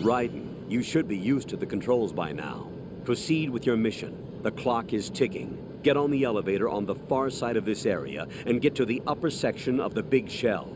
Raiden, you should be used to the controls by now. Proceed with your mission. The clock is ticking. Get on the elevator on the far side of this area and get to the upper section of the big shell.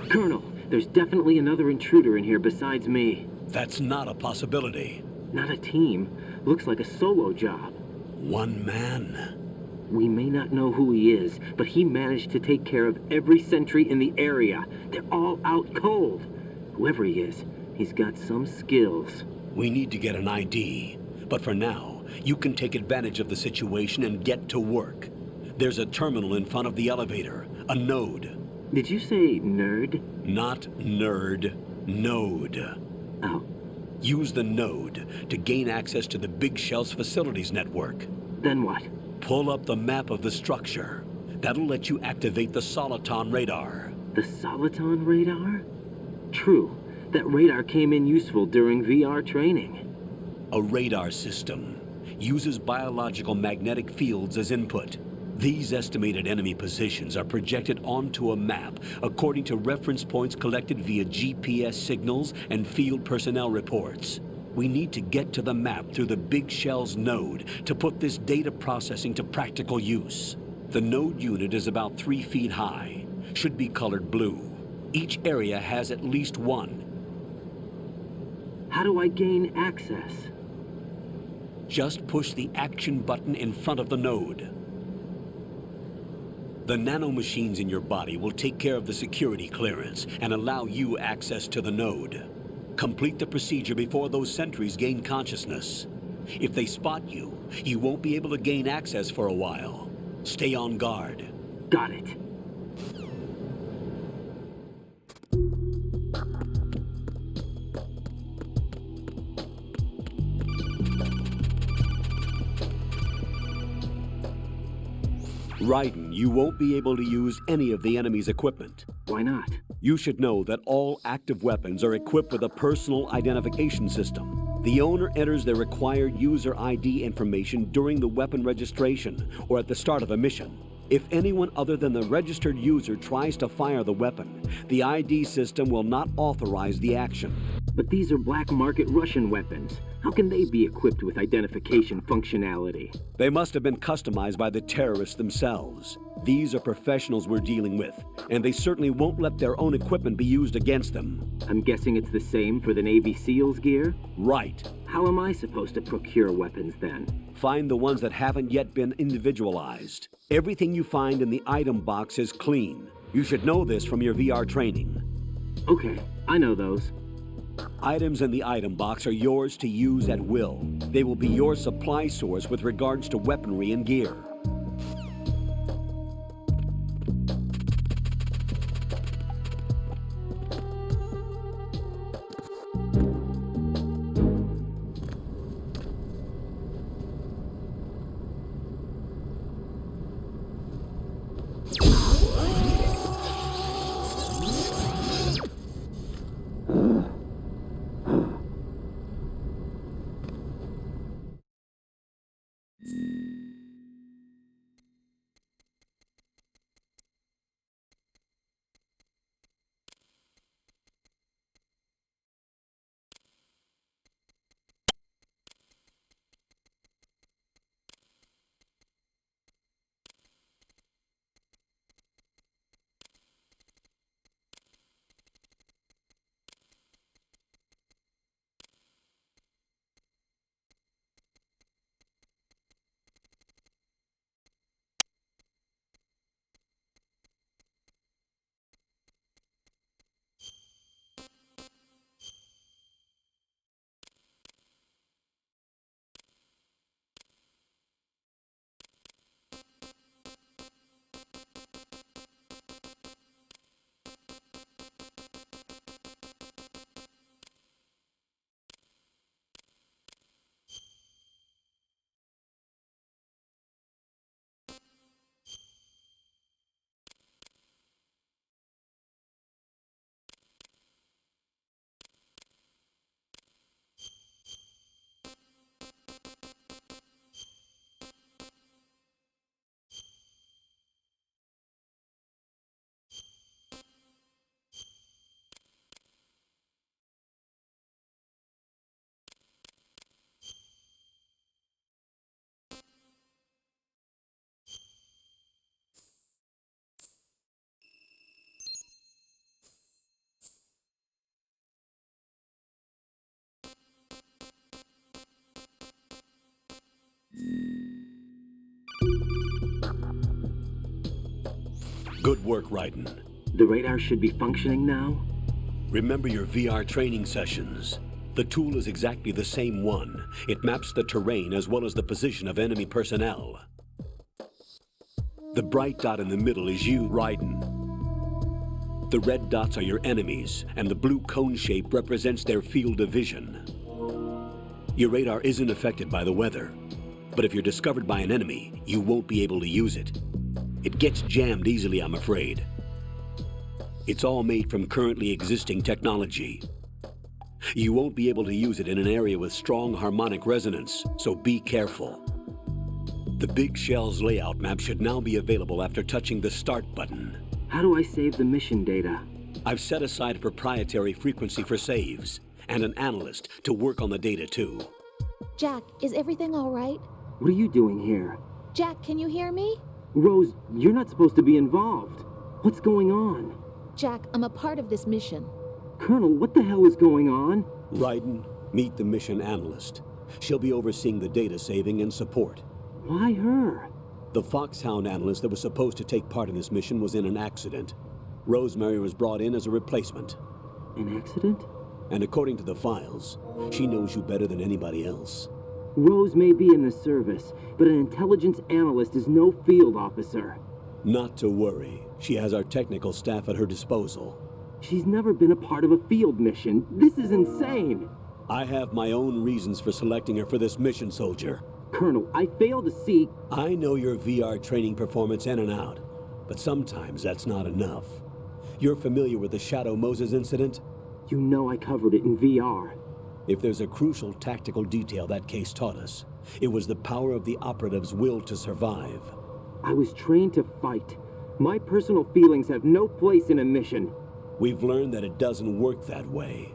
Colonel, there's definitely another intruder in here besides me. That's not a possibility. Not a team. Looks like a solo job. One man. We may not know who he is, but he managed to take care of every sentry in the area. They're all out cold. Whoever he is, he's got some skills. We need to get an ID. But for now, you can take advantage of the situation and get to work. There's a terminal in front of the elevator. A node. Did you say nerd? Not nerd. Node. Oh. Use the node to gain access to the Big Shell's facilities network. Then what? Pull up the map of the structure. That'll let you activate the Soliton radar. The Soliton radar? True. That radar came in useful during VR training. A radar system uses biological magnetic fields as input. These estimated enemy positions are projected onto a map according to reference points collected via GPS signals and field personnel reports. We need to get to the map through the Big Shell's node to put this data processing to practical use. The node unit is about 3 feet high, should be colored blue. Each area has at least one. How do I gain access? Just push the action button in front of the node. The nanomachines in your body will take care of the security clearance and allow you access to the node. Complete the procedure before those sentries gain consciousness. If they spot you, you won't be able to gain access for a while. Stay on guard. Got it. Raiden, you won't be able to use any of the enemy's equipment. Why not? You should know that all active weapons are equipped with a personal identification system. The owner enters their required user ID information during the weapon registration or at the start of a mission. If anyone other than the registered user tries to fire the weapon, the ID system will not authorize the action. But these are black market Russian weapons. How can they be equipped with identification functionality? They must have been customized by the terrorists themselves. These are professionals we're dealing with, and they certainly won't let their own equipment be used against them. I'm guessing it's the same for the Navy SEALs gear? Right. How am I supposed to procure weapons then? Find the ones that haven't yet been individualized. Everything you find in the item box is clean. You should know this from your VR training. Okay, I know those. Items in the item box are yours to use at will. They will be your supply source with regards to weaponry and gear. Good work, Raiden. The radar should be functioning now? Remember your VR training sessions. The tool is exactly the same one. It maps the terrain as well as the position of enemy personnel. The bright dot in the middle is you, Raiden. The red dots are your enemies, and the blue cone shape represents their field of vision. Your radar isn't affected by the weather, but if you're discovered by an enemy, you won't be able to use it. It gets jammed easily, I'm afraid. It's all made from currently existing technology. You won't be able to use it in an area with strong harmonic resonance, so be careful. The Big Shell's layout map should now be available after touching the Start button. How do I save the mission data? I've set aside a proprietary frequency for saves, and an analyst to work on the data too. Jack, is everything all right? What are you doing here? Jack, can you hear me? Rose, you're not supposed to be involved. What's going on? Jack, I'm a part of this mission. Colonel, what the hell is going on? Raiden, meet the mission analyst. She'll be overseeing the data saving and support. Why her? The Foxhound analyst that was supposed to take part in this mission was in an accident. Rosemary was brought in as a replacement. An accident? And according to the files, she knows you better than anybody else. Rose may be in the service, but an intelligence analyst is no field officer. Not to worry. She has our technical staff at her disposal. She's never been a part of a field mission. This is insane. I have my own reasons for selecting her for this mission, soldier. Colonel, I fail to see... I know your VR training performance in and out, but sometimes that's not enough. You're familiar with the Shadow Moses incident? You know I covered it in VR. If there's a crucial tactical detail that case taught us, it was the power of the operative's will to survive. I was trained to fight. My personal feelings have no place in a mission. We've learned that it doesn't work that way.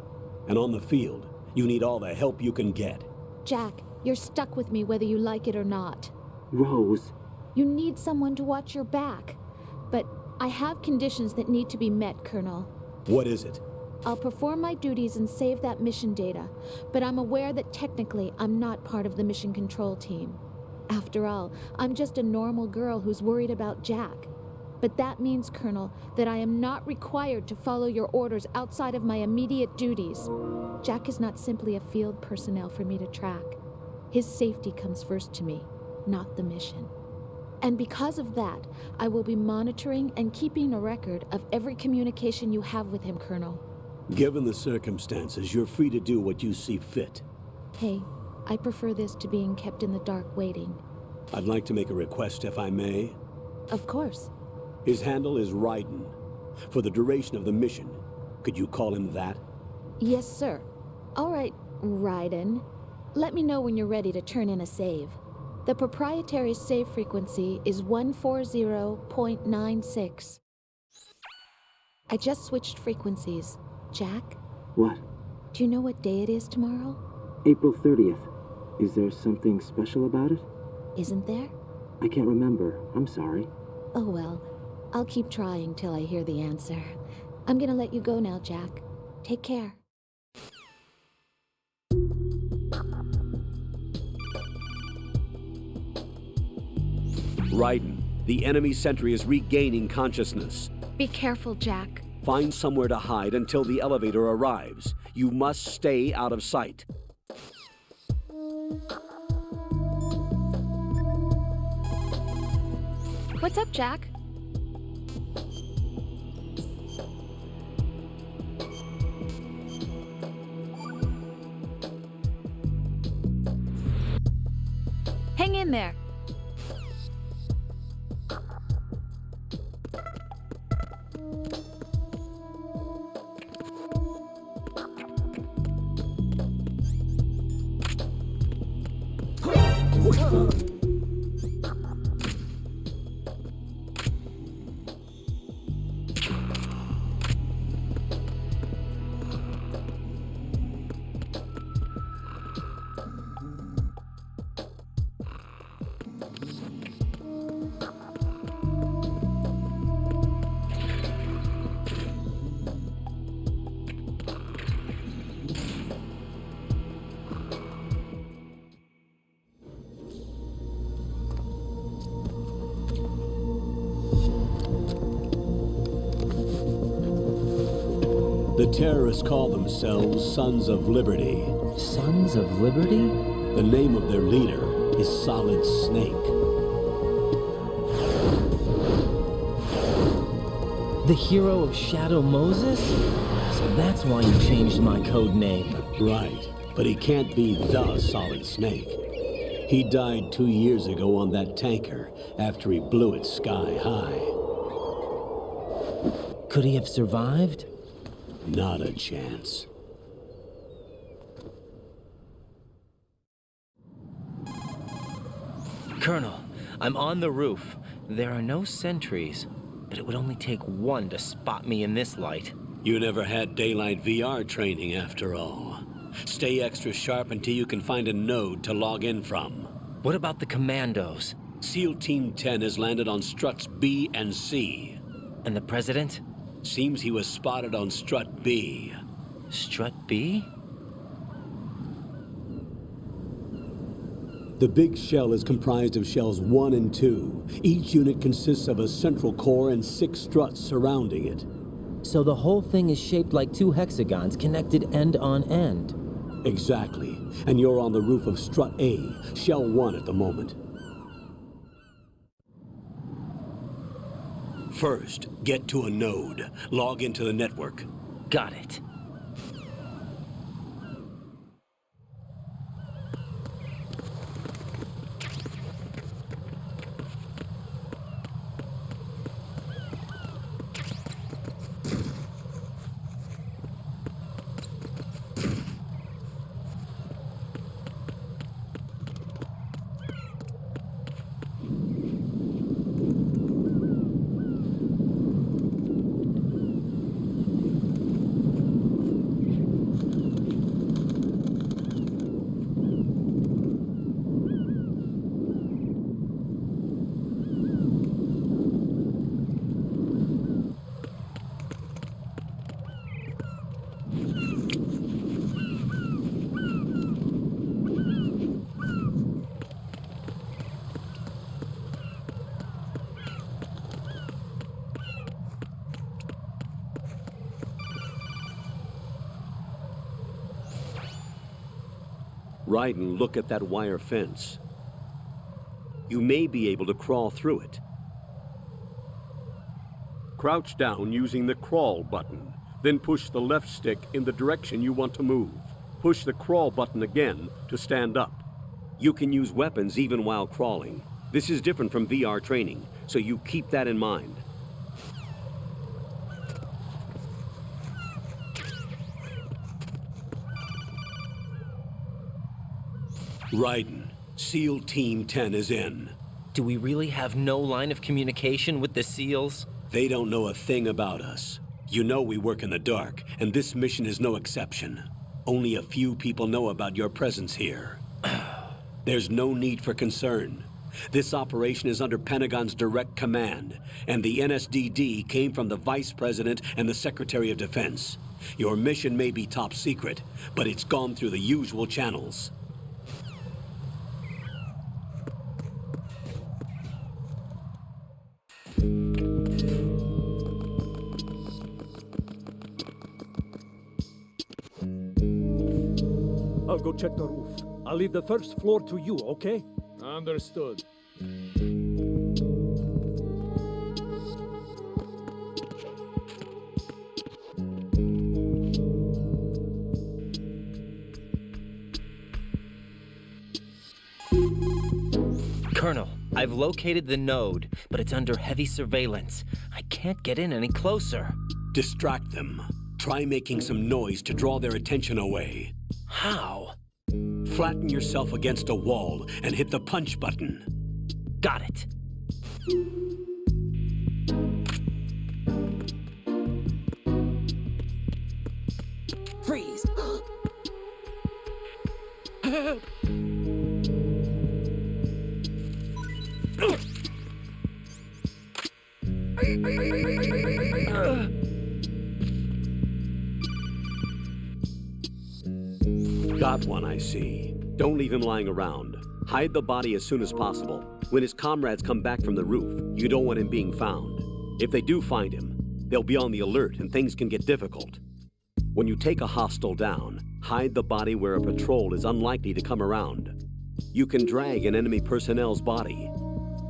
And on the field, you need all the help you can get. Jack, you're stuck with me whether you like it or not. Rose. You need someone to watch your back. But I have conditions that need to be met, Colonel. What is it? I'll perform my duties and save that mission data, but I'm aware that technically I'm not part of the mission control team. After all, I'm just a normal girl who's worried about Jack. But that means, Colonel, that I am not required to follow your orders outside of my immediate duties. Jack is not simply a field personnel for me to track. His safety comes first to me, not the mission. And because of that, I will be monitoring and keeping a record of every communication you have with him, Colonel. Given the circumstances, you're free to do what you see fit. Hey, I prefer this to being kept in the dark waiting. I'd like to make a request, if I may. Of course. His handle is Raiden. For the duration of the mission, could you call him that? Yes, sir. All right, Raiden. Let me know when you're ready to turn in a save. The proprietary save frequency is 140.96. I just switched frequencies. Jack? What? Do you know what day it is tomorrow? April 30th. Is there something special about it? Isn't there? I can't remember. I'm sorry. Oh well, I'll keep trying till I hear the answer. I'm gonna let you go now, Jack. Take care. Raiden, the enemy sentry is regaining consciousness. Be careful, Jack. Find somewhere to hide until the elevator arrives. You must stay out of sight. What's up, Jack? Hang in there. The terrorists call themselves Sons of Liberty. Sons of Liberty? The name of their leader is Solid Snake. The hero of Shadow Moses? So that's why you changed my code name. Right, but he can't be the Solid Snake. He died 2 years ago on that tanker after he blew it sky high. Could he have survived? Not a chance. Colonel, I'm on the roof. There are no sentries, but it would only take one to spot me in this light. You never had daylight VR training after all. Stay extra sharp until you can find a node to log in from. What about the commandos? SEAL Team 10 has landed on struts B and C. And the president? Seems he was spotted on strut B. Strut B? The big shell is comprised of shells 1 and 2. Each unit consists of a central core and 6 struts surrounding it. So the whole thing is shaped like 2 hexagons connected end on end. Exactly. And you're on the roof of strut A, shell 1 at the moment. First, get to a node. Log into the network. Got it. Raiden, look at that wire fence. You may be able to crawl through it. Crouch down using the crawl button. Then push the left stick in the direction you want to move. Push the crawl button again to stand up. You can use weapons even while crawling. This is different from VR training, so you keep that in mind. Raiden, SEAL Team 10 is in. Do we really have no line of communication with the SEALs? They don't know a thing about us. You know we work in the dark, and this mission is no exception. Only a few people know about your presence here. There's no need for concern. This operation is under Pentagon's direct command, and the NSDD came from the Vice President and the Secretary of Defense. Your mission may be top secret, but it's gone through the usual channels. I'll go check the roof. I'll leave the first floor to you, okay? Understood. Colonel, I've located the node, but it's under heavy surveillance. I can't get in any closer. Distract them. Try making some noise to draw their attention away. How? Flatten yourself against a wall and hit the punch button. Got it. Freeze! Got one, I see. Don't leave him lying around. Hide the body as soon as possible. When his comrades come back from the roof, you don't want him being found. If they do find him, they'll be on the alert and things can get difficult. When you take a hostile down, hide the body where a patrol is unlikely to come around. You can drag an enemy personnel's body.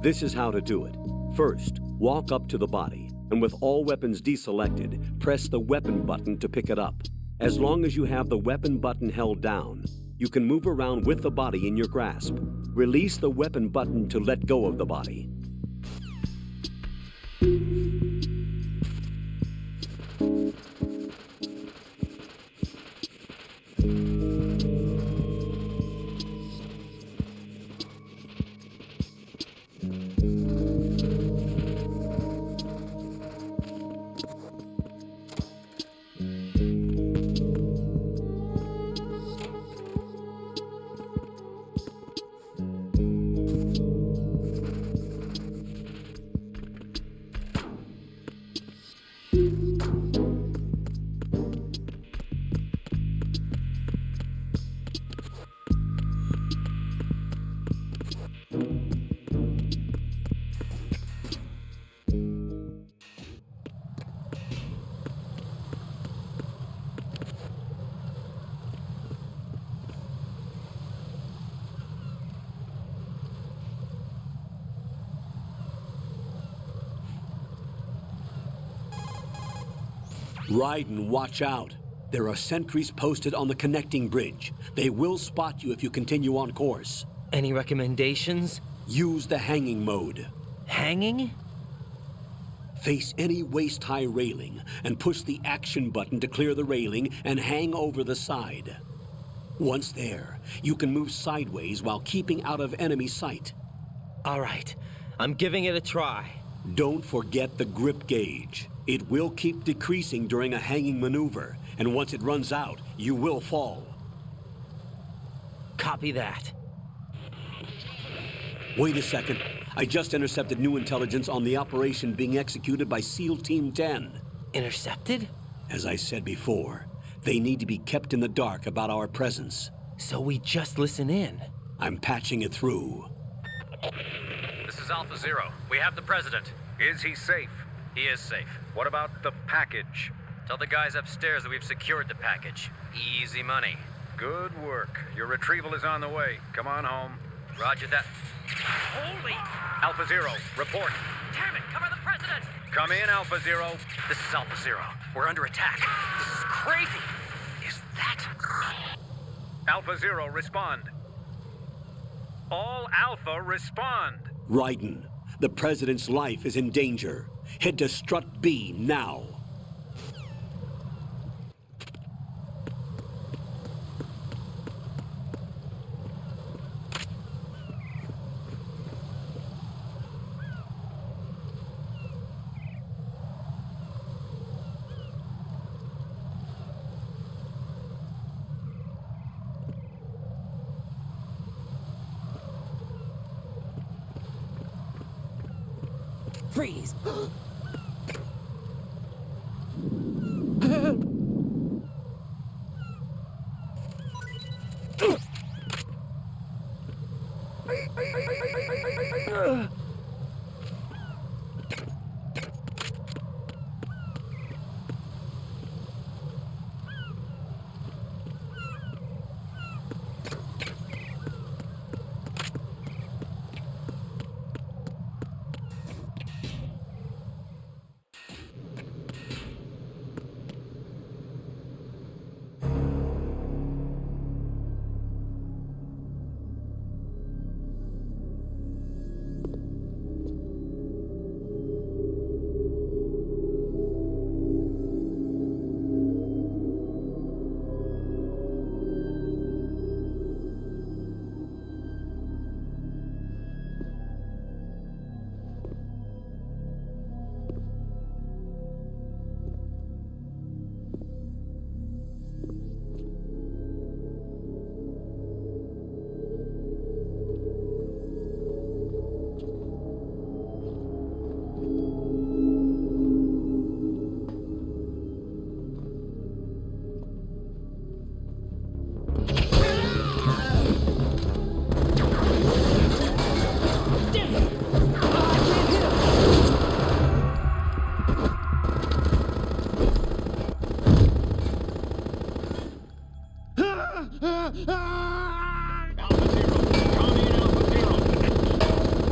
This is how to do it. First, walk up to the body, and with all weapons deselected, press the weapon button to pick it up. As long as you have the weapon button held down, you can move around with the body in your grasp. Release the weapon button to let go of the body. Raiden, watch out. There are sentries posted on the connecting bridge. They will spot you if you continue on course. Any recommendations? Use the hanging mode. Hanging? Face any waist-high railing and push the action button to clear the railing and hang over the side. Once there, you can move sideways while keeping out of enemy sight. All right, I'm giving it a try. Don't forget the grip gauge. It will keep decreasing during a hanging maneuver, and once it runs out, you will fall. Copy that. Wait a second. I just intercepted new intelligence on the operation being executed by SEAL Team 10. Intercepted? As I said before, they need to be kept in the dark about our presence. So we just listen in. I'm patching it through. This is Alpha Zero. We have the President. Is he safe? He is safe. What about the package? Tell the guys upstairs that we've secured the package. Easy money. Good work. Your retrieval is on the way. Come on home. Roger that. Holy! Alpha Zero, report. Damn it! Cover the President! Come in, Alpha Zero. This is Alpha Zero. We're under attack. This is crazy. Is that... Alpha Zero, respond. All Alpha, respond. Raiden, the President's life is in danger. Head to Strut B now. Freeze! Alpha Zero. Come in, Alpha Zero.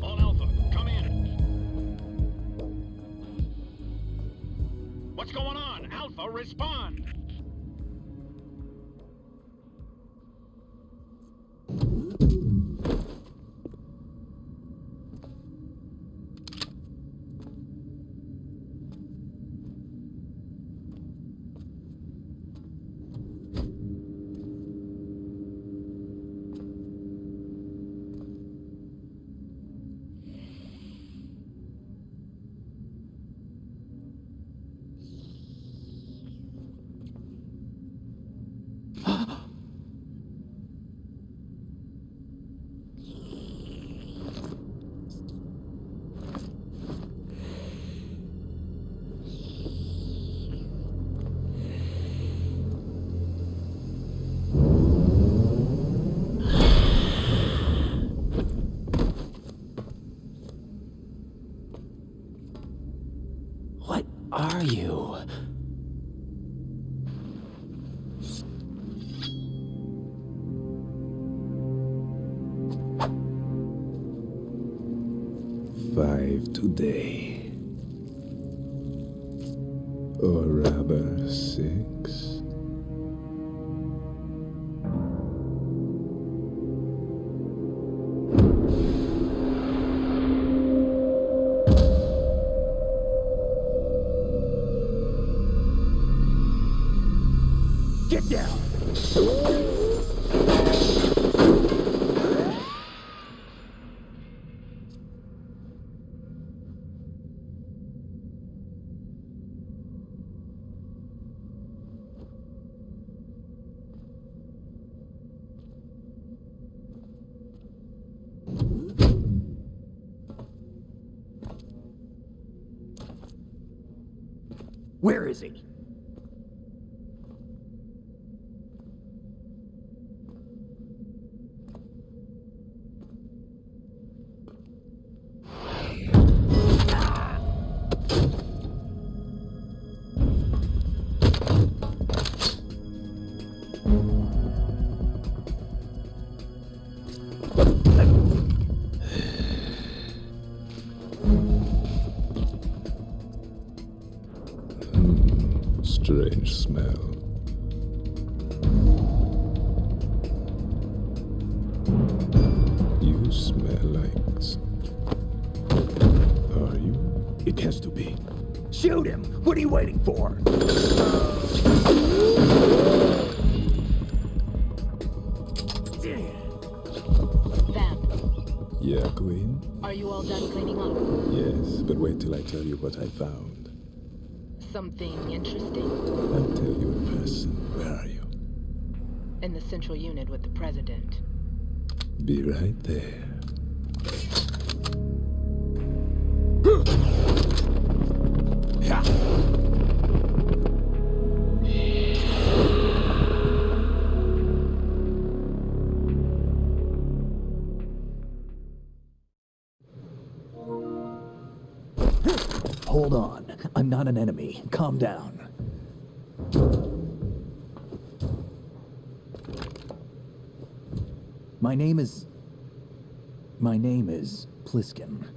All Alpha, come in. What's going on? Alpha, respond. What are you? Five today. Or rather, 6. Get down! Where is he? Strange smell. You smell like... Are you? It has to be. Shoot him! What are you waiting for? Vamp, Yeah, Queen? are you all done cleaning up? Yes, but wait till I tell you what I found. Something interesting? I'll tell you in person. Where are you? In the central unit with the president. Be right there. Hold on. I'm not an enemy. Calm down. My name is Pliskin.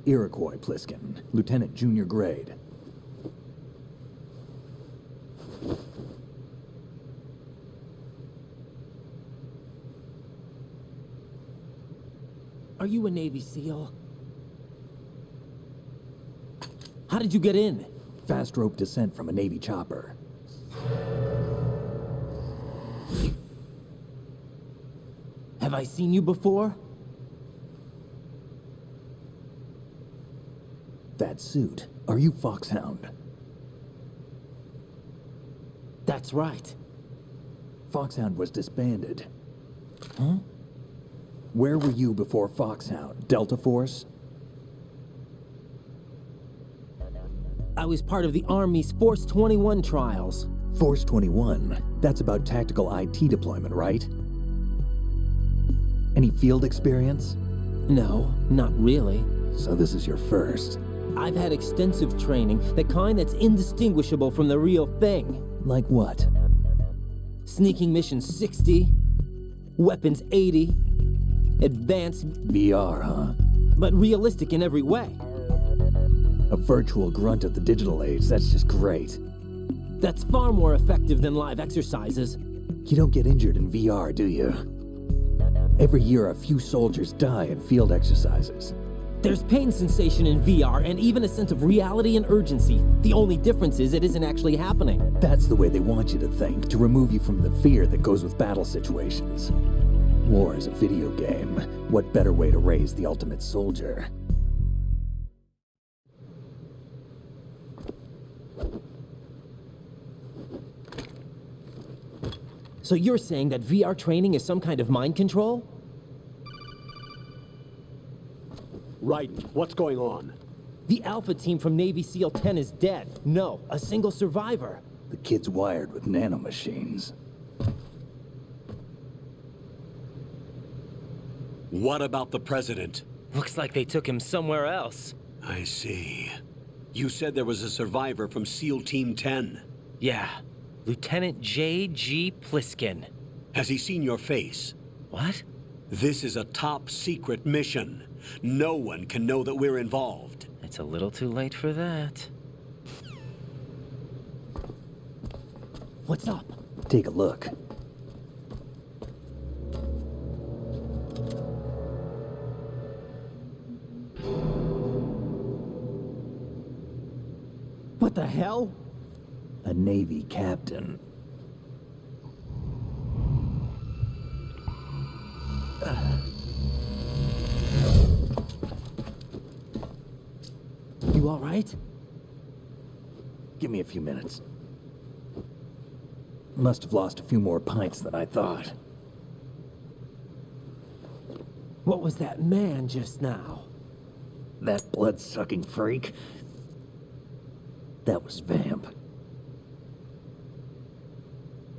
Iroquois Pliskin. Lieutenant Junior Grade. Are you a Navy SEAL? How did you get in? Fast rope descent from a Navy chopper. Have I seen you before? That suit. Are you Foxhound? That's right. Foxhound was disbanded. Huh? Where were you before Foxhound? Delta Force? I was part of the Army's Force 21 trials. Force 21? That's about tactical IT deployment, right? Any field experience? No, not really. So this is your first. I've had extensive training, the kind that's indistinguishable from the real thing. Like what? Sneaking Mission 60, Weapons 80, Advanced... VR, huh? But realistic in every way. A virtual grunt of the digital age, that's just great. That's far more effective than live exercises. You don't get injured in VR, do you? Every year a few soldiers die in field exercises. There's pain sensation in VR and even a sense of reality and urgency. The only difference is it isn't actually happening. That's the way they want you to think, to remove you from the fear that goes with battle situations. War is a video game. What better way to raise the ultimate soldier? So you're saying that VR training is some kind of mind control? Right. What's going on? The Alpha team from Navy SEAL 10 is dead. No, a single survivor. The kid's wired with nanomachines. What about the president? Looks like they took him somewhere else. I see. You said there was a survivor from SEAL Team 10. Yeah. Lieutenant J.G. Pliskin. Has he seen your face? What? This is a top secret mission. No one can know that we're involved. It's a little too late for that. What's up? Take a look. What the hell? A Navy captain. You all right? Give me a few minutes. Must have lost a few more pints than I thought. What was that man just now? That blood-sucking freak? That was Vamp.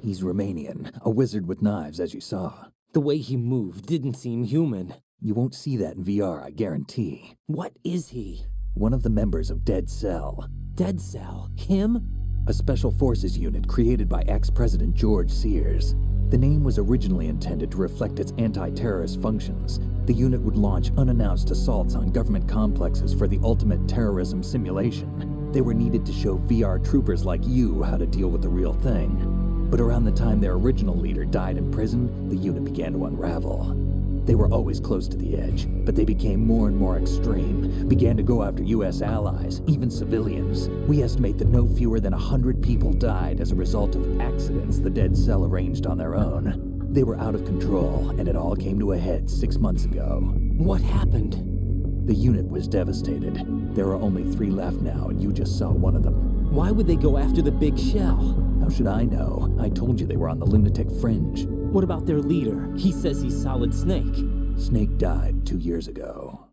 He's Romanian, a wizard with knives, as you saw. The way he moved didn't seem human. You won't see that in VR, I guarantee. What is he? One of the members of Dead Cell. Dead Cell? Him? A special forces unit created by ex-President George Sears. The name was originally intended to reflect its anti-terrorist functions. The unit would launch unannounced assaults on government complexes for the ultimate terrorism simulation. They were needed to show VR troopers like you how to deal with the real thing. But around the time their original leader died in prison, the unit began to unravel. They were always close to the edge, but they became more and more extreme, began to go after U.S. allies, even civilians. We estimate that no fewer than 100 people died as a result of accidents the Dead Cell arranged on their own. They were out of control, and it all came to a head 6 months ago. What happened? The unit was devastated. There are only 3 left now, and you just saw one of them. Why would they go after the big shell? How should I know? I told you they were on the lunatic fringe. What about their leader? He says he's Solid Snake. Snake died 2 years ago.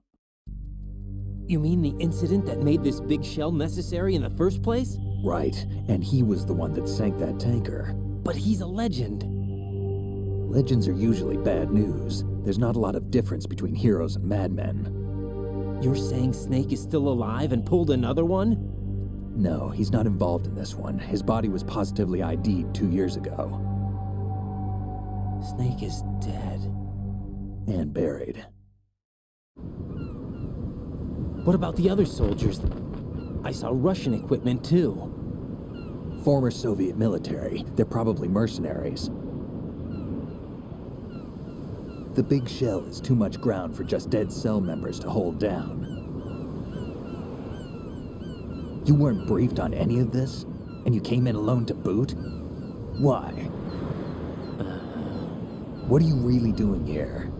You mean the incident that made this big shell necessary in the first place? Right, and he was the one that sank that tanker. But he's a legend. Legends are usually bad news. There's not a lot of difference between heroes and madmen. You're saying Snake is still alive and pulled another one? No, he's not involved in this one. His body was positively ID'd 2 years ago. Snake is dead. And buried. What about the other soldiers? I saw Russian equipment too. Former Soviet military. They're probably mercenaries. The big shell is too much ground for just dead cell members to hold down. You weren't briefed on any of this? And you came in alone to boot? Why? What are you really doing here?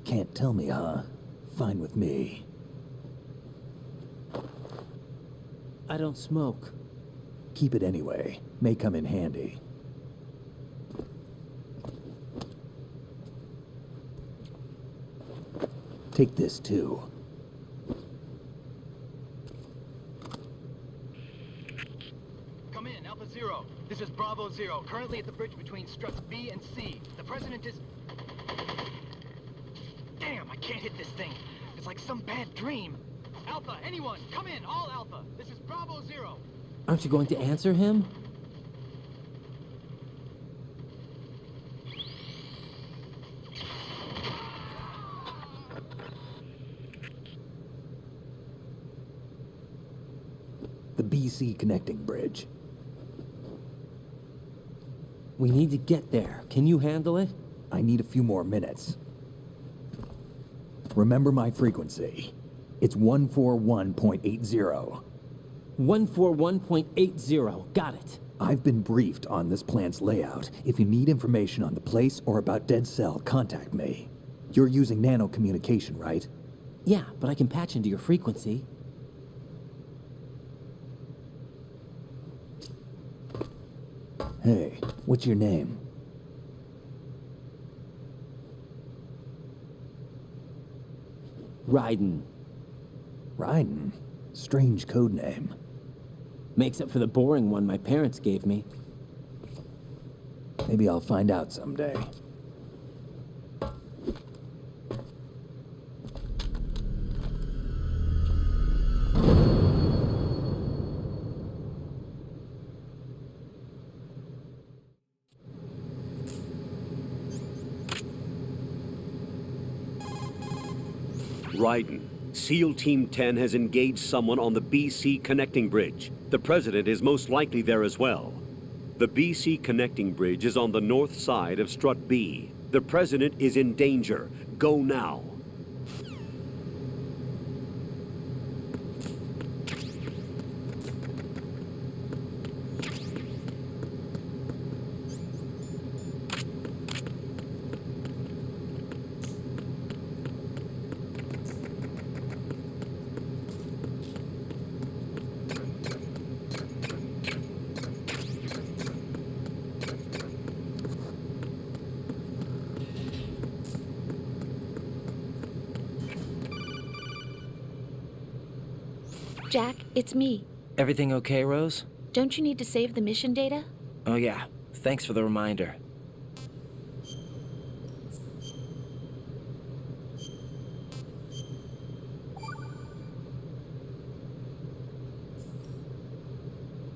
Can't tell me, huh? Fine with me. I don't smoke. Keep it anyway. May come in handy. Take this too. Come in, Alpha Zero. This is Bravo Zero, currently at the bridge between struts B and C. The President is... Damn, I can't hit this thing. It's like some bad dream. Alpha, anyone, come in, all Alpha. This is Bravo Zero. Aren't you going to answer him? The BC connecting bridge. We need to get there. Can you handle it? I need a few more minutes. Remember my frequency. It's 141.80. 141.80. Got it. I've been briefed on this plant's layout. If you need information on the place or about Dead Cell, contact me. You're using nano communication, right? Yeah, but I can patch into your frequency. Hey, what's your name? Raiden. Raiden? Strange code name. Makes up for the boring one my parents gave me. Maybe I'll find out someday. Raiden, SEAL Team 10 has engaged someone on the BC connecting bridge. The President is most likely there as well. The BC connecting bridge is on the north side of Strut B. The President is in danger. Go now. Jack, it's me. Everything okay, Rose? Don't you need to save the mission data? Oh yeah, thanks for the reminder.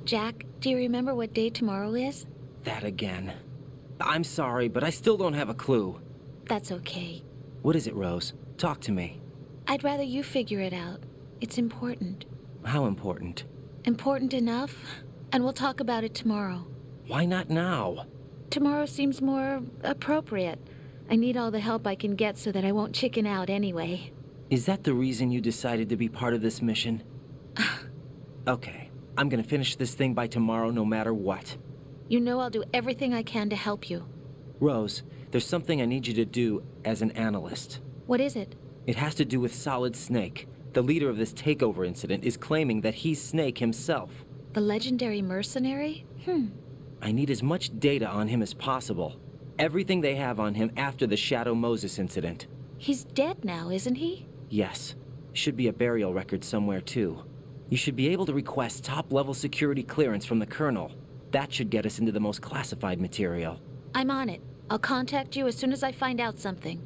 Jack, do you remember what day tomorrow is? That again. I'm sorry, but I still don't have a clue. That's okay. What is it, Rose? Talk to me. I'd rather you figure it out. It's important. How important? Important enough? And we'll talk about it tomorrow. Why not now? Tomorrow seems more appropriate. I need all the help I can get so that I won't chicken out anyway. Is that the reason you decided to be part of this mission? Okay, I'm gonna finish this thing by tomorrow no matter what. You know I'll do everything I can to help you. Rose, there's something I need you to do as an analyst. What is it? It has to do with Solid Snake. The leader of this takeover incident is claiming that he's Snake himself. The legendary mercenary? I need as much data on him as possible. Everything they have on him after the Shadow Moses incident. He's dead now, isn't he? Yes. Should be a burial record somewhere, too. You should be able to request top-level security clearance from the Colonel. That should get us into the most classified material. I'm on it. I'll contact you as soon as I find out something.